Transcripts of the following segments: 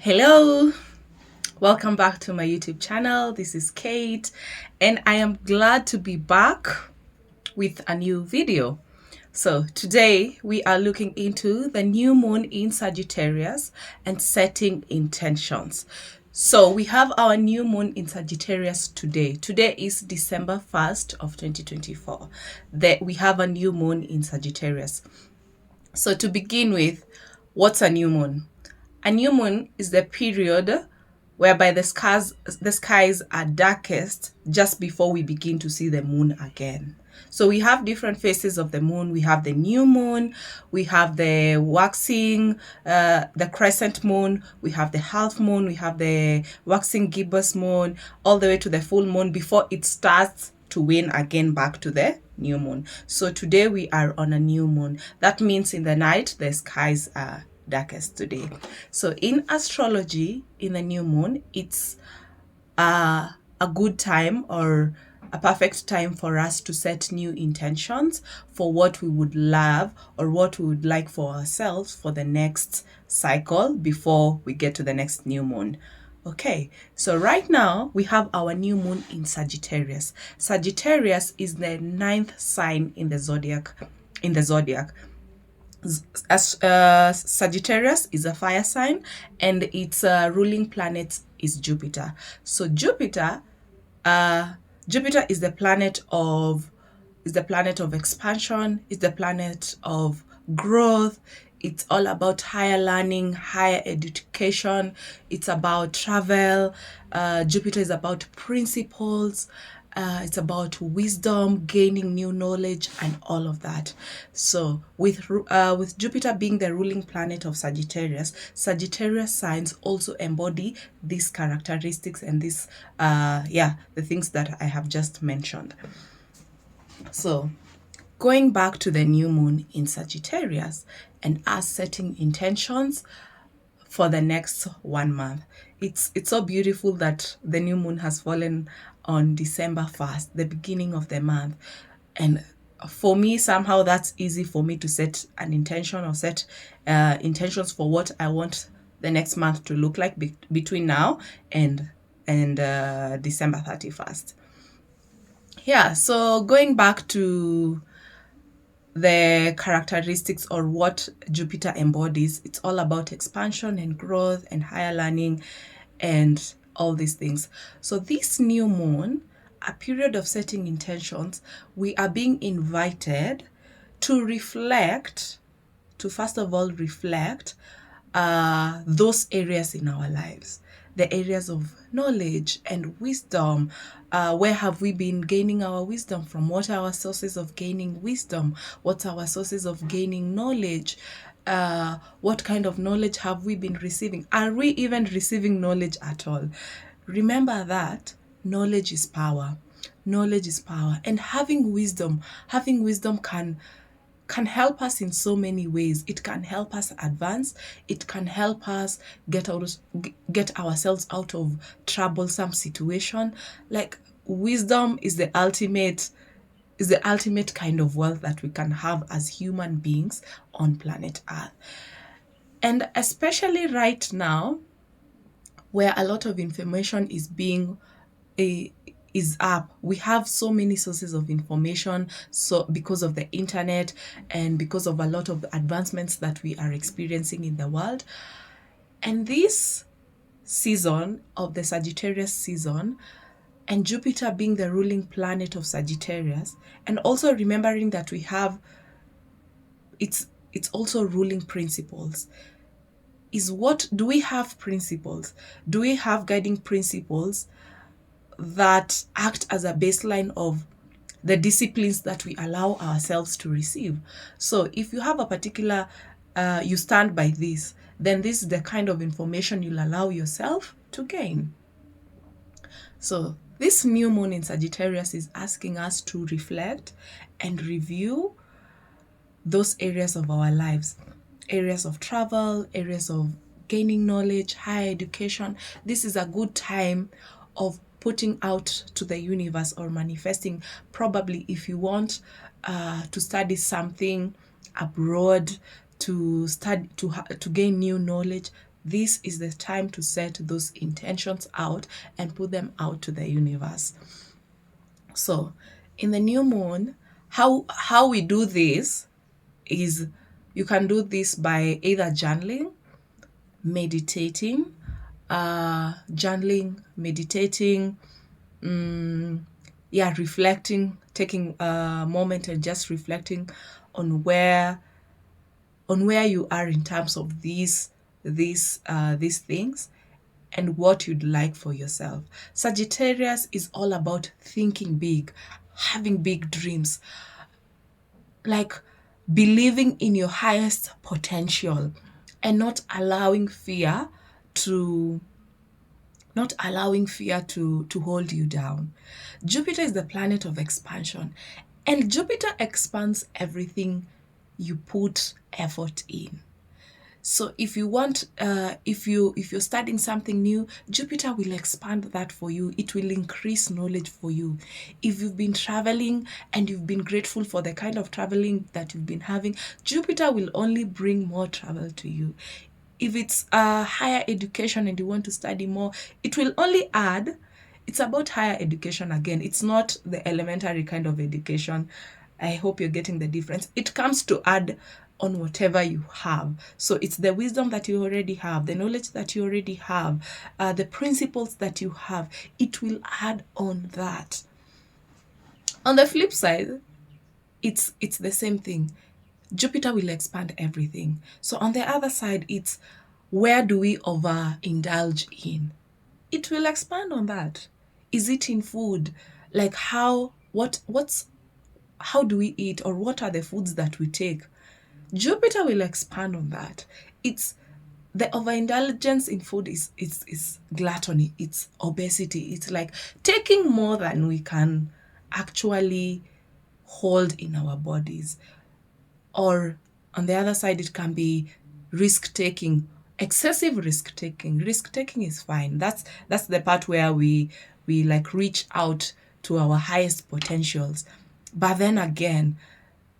Hello, welcome back to my YouTube channel. This is Kate, and I am glad to be back with a new video. So today we are looking into the new moon in Sagittarius and setting intentions. So we have our new moon in Sagittarius today. Today is December 1st of 2024. We have a new moon in Sagittarius. So to begin with, what's a new moon? A new moon is the period whereby the skies are darkest just before we begin to see the moon again. So we have different phases of the moon. We have the new moon, we have the waxing, the crescent moon, we have the half moon, we have the waxing gibbous moon, all the way to the full moon before it starts to wane again back to the new moon. So today we are on a new moon. That means in the night, the skies are darkest today. So in astrology, in the new moon, it's a good time or a perfect time for us to set new intentions for what we would love or what we would like for ourselves for the next cycle before we get to the next new moon. Okay, so right now we have our new moon in Sagittarius. Sagittarius is the 9th sign in the zodiac. Sagittarius is a fire sign, and its ruling planet is Jupiter. So Jupiter is the planet of expansion, is the planet of growth. It's all about higher learning, higher education. It's about travel. Jupiter is about principles. It's about wisdom, gaining new knowledge, and all of that. So with Jupiter being the ruling planet of Sagittarius, Sagittarius signs also embody these characteristics and these the things that I have just mentioned. So going back to the new moon in Sagittarius and us setting intentions for the next 1 month. It's so beautiful that the new moon has fallen on December 1st, the beginning of the month. And for me, somehow that's easy for me to set an intention or set intentions for what I want the next month to look like between now and December 31st. Yeah, so going back to the characteristics or what Jupiter embodies, it's all about expansion and growth and higher learning and all these things. So this new moon, a period of setting intentions, we are being invited to reflect, to first of all reflect those areas in our lives, the areas of knowledge and wisdom. Where have we been gaining our wisdom from? What are our sources of gaining wisdom? What's our sources of gaining knowledge? What kind of knowledge have we been receiving? Are we even receiving knowledge at all? Remember that knowledge is power. Knowledge is power. And having wisdom can help us in so many ways. It can help us advance. It can help us get ourselves out of troublesome situation. Like wisdom is the ultimate kind of wealth that we can have as human beings on planet Earth. And especially right now, where a lot of information is up. We have so many sources of information, so because of the internet and because of a lot of advancements that we are experiencing in the world. And this season of the Sagittarius season, and Jupiter being the ruling planet of Sagittarius, and also remembering that we have it's also ruling principles. Do we have principles? Do we have guiding principles that act as a baseline of the disciplines that we allow ourselves to receive? So if you have a particular, you stand by this, then this is the kind of information you'll allow yourself to gain. So this new moon in Sagittarius is asking us to reflect and review those areas of our lives, areas of travel, areas of gaining knowledge, higher education. This is a good time of putting out to the universe or manifesting. Probably if you want to study something abroad, to gain new knowledge, this is the time to set those intentions out and put them out to the universe. So in the new moon, how we do this is, you can do this by either journaling, meditating, meditating, reflecting, taking a moment and just reflecting on where you are in terms of these things and what you'd like for yourself. Sagittarius is all about thinking big, having big dreams, like believing in your highest potential and not allowing fear to hold you down. Jupiter is the planet of expansion, and Jupiter expands everything you put effort in. So if you want, if you're studying something new, Jupiter will expand that for you. It will increase knowledge for you. If you've been traveling and you've been grateful for the kind of traveling that you've been having, Jupiter will only bring more travel to you. If it's higher education and you want to study more, it will only add. It's about higher education again. It's not the elementary kind of education. I hope you're getting the difference. It comes to add on whatever you have. So it's the wisdom that you already have, the knowledge that you already have, the principles that you have. It will add on that. On the flip side, it's the same thing. Jupiter will expand everything. So on the other side, it's where do we overindulge in? It will expand on that. Is it in food? Like how do we eat, or what are the foods that we take? Jupiter will expand on that. It's the overindulgence in food is gluttony, it's obesity, it's like taking more than we can actually hold in our bodies. Or on the other side, it can be risk-taking, excessive risk-taking. Risk-taking is fine. That's the part where we like reach out to our highest potentials. But then again,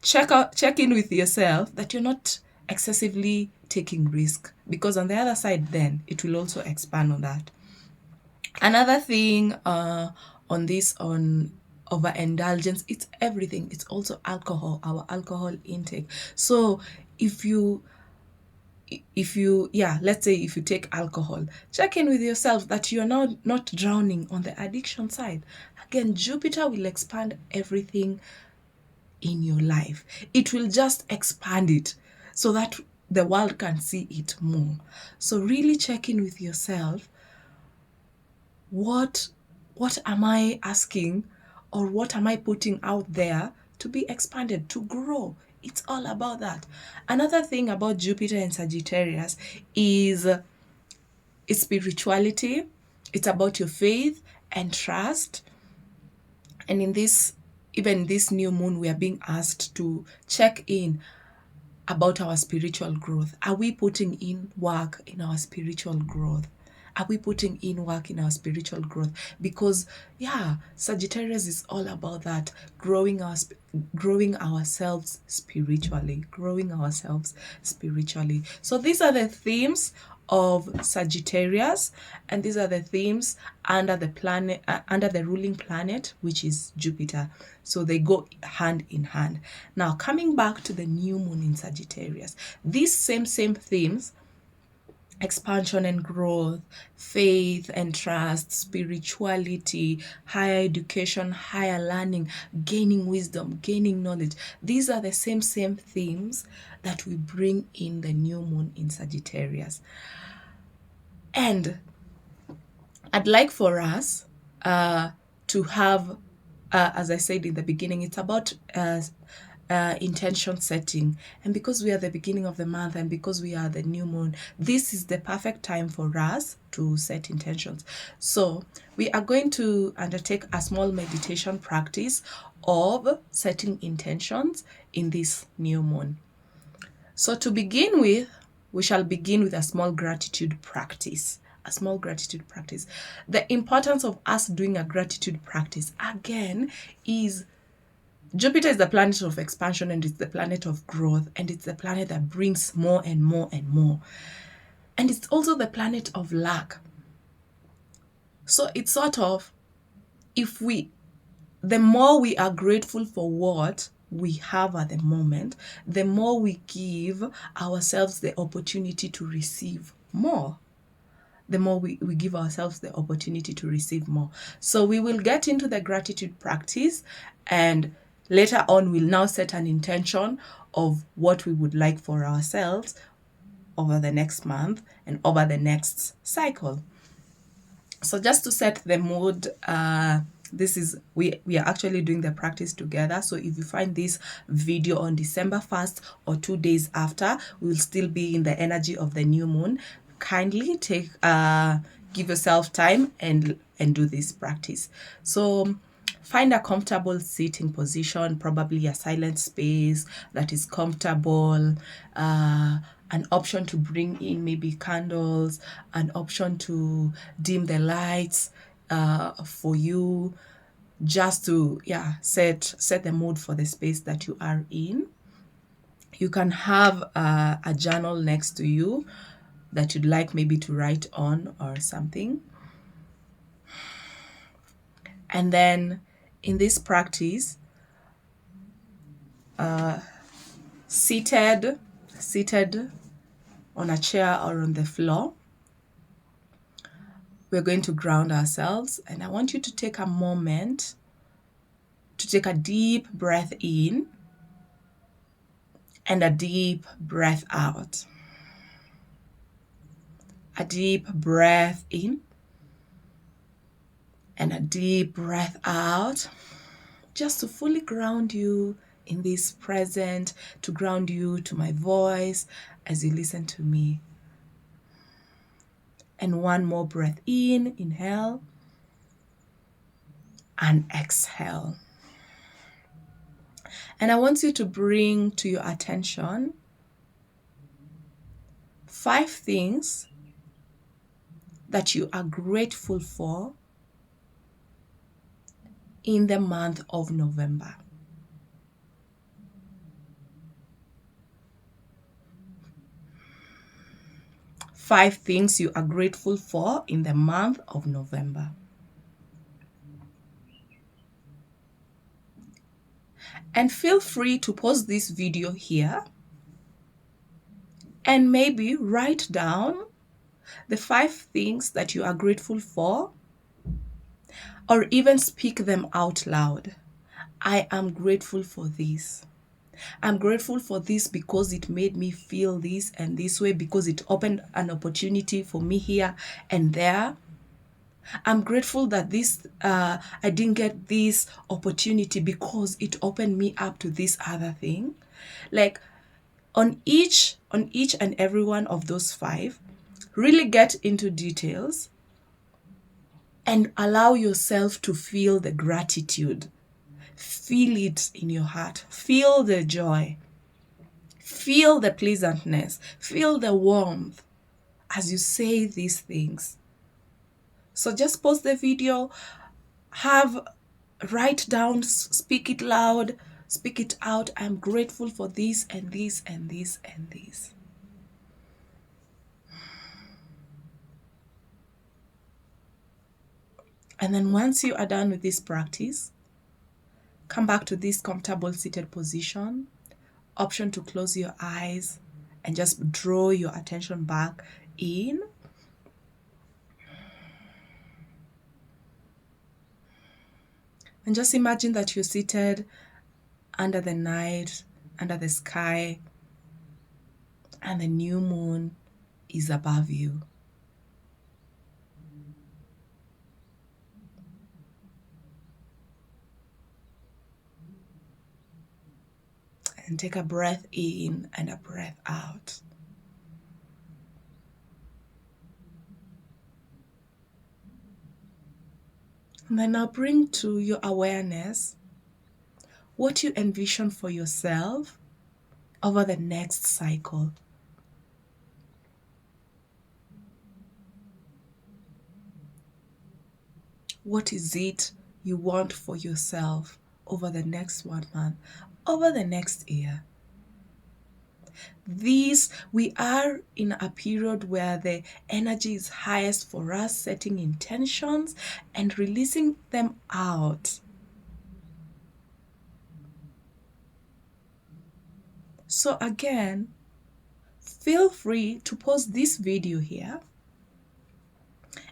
check in with yourself that you're not excessively taking risk, because on the other side, then it will also expand on that. Another thing on overindulgence, it's everything. It's also alcohol, our alcohol intake. So if you let's say if you take alcohol, check in with yourself that you're now not drowning on the addiction side. Again, Jupiter will expand everything in your life. It will just expand it so that the world can see it more. So really check in with yourself. What am I asking, or what am I putting out there to be expanded, to grow? It's all about that. Another thing about Jupiter and Sagittarius is spirituality. It's about your faith and trust. And even this new moon, we are being asked to check in about our spiritual growth. Are we putting in work in our spiritual growth? Are we putting in work in our spiritual growth? Because Sagittarius is all about that, growing ourselves spiritually. So these are the themes of Sagittarius, and these are the themes under the ruling planet, which is Jupiter. So they go hand in hand. Now, coming back to the new moon in Sagittarius, these same themes, expansion and growth, faith and trust, spirituality, higher education, higher learning, gaining wisdom, gaining knowledge. These are the same themes that we bring in the new moon in Sagittarius. And I'd like for us to have, as I said in the beginning, it's about intention setting. And because we are the beginning of the month, and because we are the new moon, this is the perfect time for us to set intentions. So we are going to undertake a small meditation practice of setting intentions in this new moon. So to begin with, we shall begin with a small gratitude practice. The importance of us doing a gratitude practice, again, is Jupiter is the planet of expansion, and it's the planet of growth, and it's the planet that brings more and more and more. And it's also the planet of luck. So it's sort of, the more we are grateful for what we have at the moment, the more we give ourselves the opportunity to receive more. The more we give ourselves the opportunity to receive more. So we will get into the gratitude practice, and later on we'll now set an intention of what we would like for ourselves over the next month and over the next cycle. So just to set the mood, we are actually doing the practice together. So if you find this video on December 1st or 2 days after, we'll still be in the energy of the new moon. Kindly give yourself time and do this practice. So find a comfortable sitting position, probably a silent space that is comfortable, an option to bring in maybe candles, an option to dim the lights for you, just to set the mood for the space that you are in. You can have a journal next to you that you'd like maybe to write on or something. And then in this practice, seated on a chair or on the floor, we're going to ground ourselves. And I want you to take a moment to take a deep breath in and a deep breath out. A deep breath in and a deep breath out, just to fully ground you in this present, to ground you to my voice as you listen to me. And one more breath in, inhale, and exhale. And I want you to bring to your attention 5 things that you are grateful for in the month of November. Five things you are grateful for in the month of November. And feel free to pause this video here and maybe write down the 5 things that you are grateful for, or even speak them out loud. I am grateful for this. I'm grateful for this because it made me feel this and this way, because it opened an opportunity for me here and there. I'm grateful that I didn't get this opportunity because it opened me up to this other thing. Like on each and every one of those 5, really get into details and allow yourself to feel the gratitude. Feel it in your heart. Feel the joy. Feel the pleasantness. Feel the warmth as you say these things. So just pause the video, write down, speak it loud, speak it out. I'm grateful for this and this and this and this. And then once you are done with this practice, come back to this comfortable seated position, option to close your eyes and just draw your attention back in. And just imagine that you're seated under the night, under the sky, and the new moon is above you. And take a breath in and a breath out. And then now bring to your awareness what you envision for yourself over the next cycle. What is it you want for yourself over the next 1 month, over the next year? We are in a period where the energy is highest for us, setting intentions and releasing them out. So again, feel free to pause this video here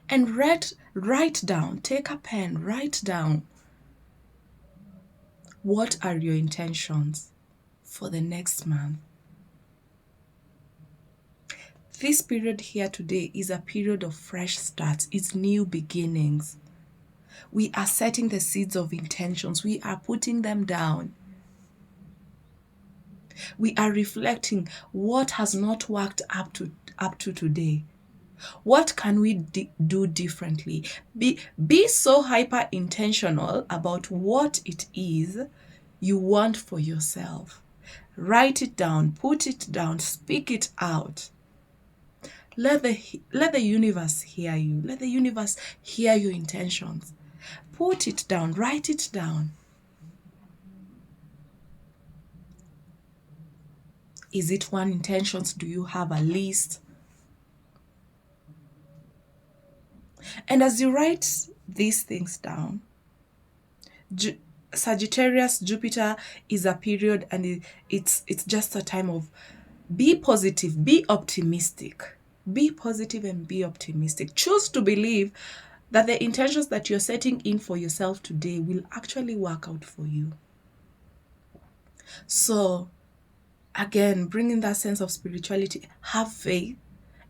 and write down, take a pen, write down, what are your intentions for the next month? This period here today is a period of fresh starts. It's new beginnings. We are setting the seeds of intentions. We are putting them down. We are reflecting what has not worked up to today. What can we do differently? Be so hyper intentional about what it is you want for yourself. Write it down, put it down, speak it out. Let the universe hear you. Let the universe hear your intentions. Put it down, write it down. Is it one intentions? Do you have a list? And as you write these things down, Sagittarius, Jupiter is a period, and it's just a time of be positive, be optimistic. Be positive and be optimistic. Choose to believe that the intentions that you're setting in for yourself today will actually work out for you. So, again, bringing that sense of spirituality, have faith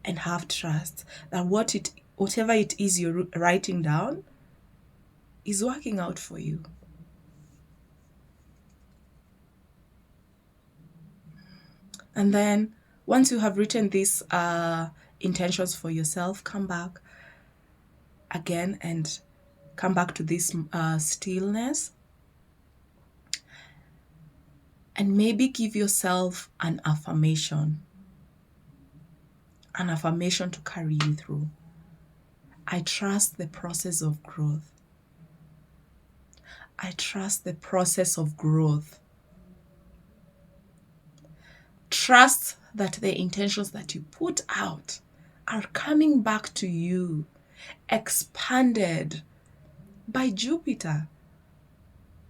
and have trust that whatever it is you're writing down is working out for you. And then once you have written these intentions for yourself, come back again and come back to this stillness. And maybe give yourself an affirmation to carry you through. I trust the process of growth. I trust the process of growth. Trust that the intentions that you put out are coming back to you, expanded by Jupiter,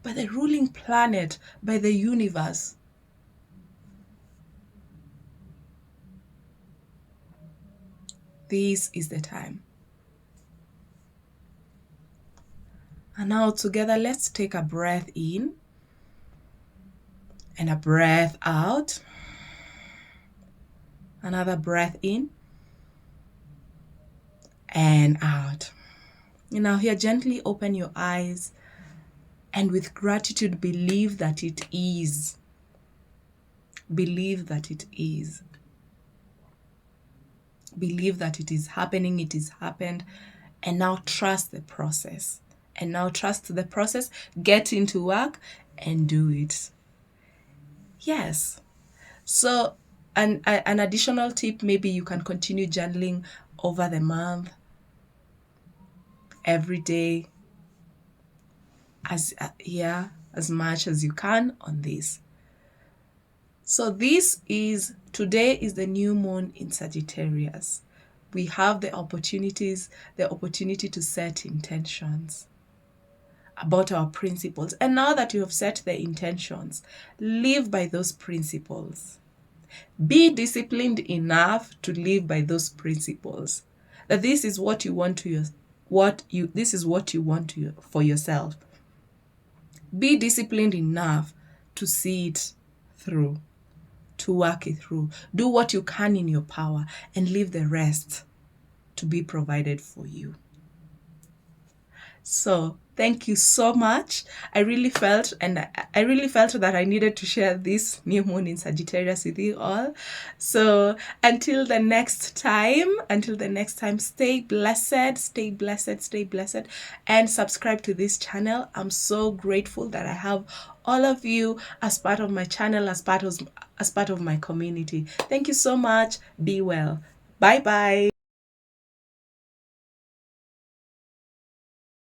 by the ruling planet, by the universe. This is the time. And now together, let's take a breath in and a breath out. Another breath in and out. Now here, gently open your eyes and with gratitude believe that it is. Believe that it is. Believe that it is happening, it is happened. And now trust the process. Get into work and do it. Yes. So an additional tip, maybe you can continue journaling over the month, every day, as much as you can on this. So today is the new moon in Sagittarius. We have the opportunity to set intentions about our principles. And now that you have set the intentions, live by those principles. Be disciplined enough to live by those principles. That this is what you want for yourself. Be disciplined enough to see it through, to work it through. Do what you can in your power and leave the rest to be provided for you. So thank you so much. I really felt that I needed to share this new moon in Sagittarius with you all. So until the next time, stay blessed, and subscribe to this channel. I'm so grateful that I have all of you as part of my channel, as part of my community. Thank you so much. Be well. Bye bye.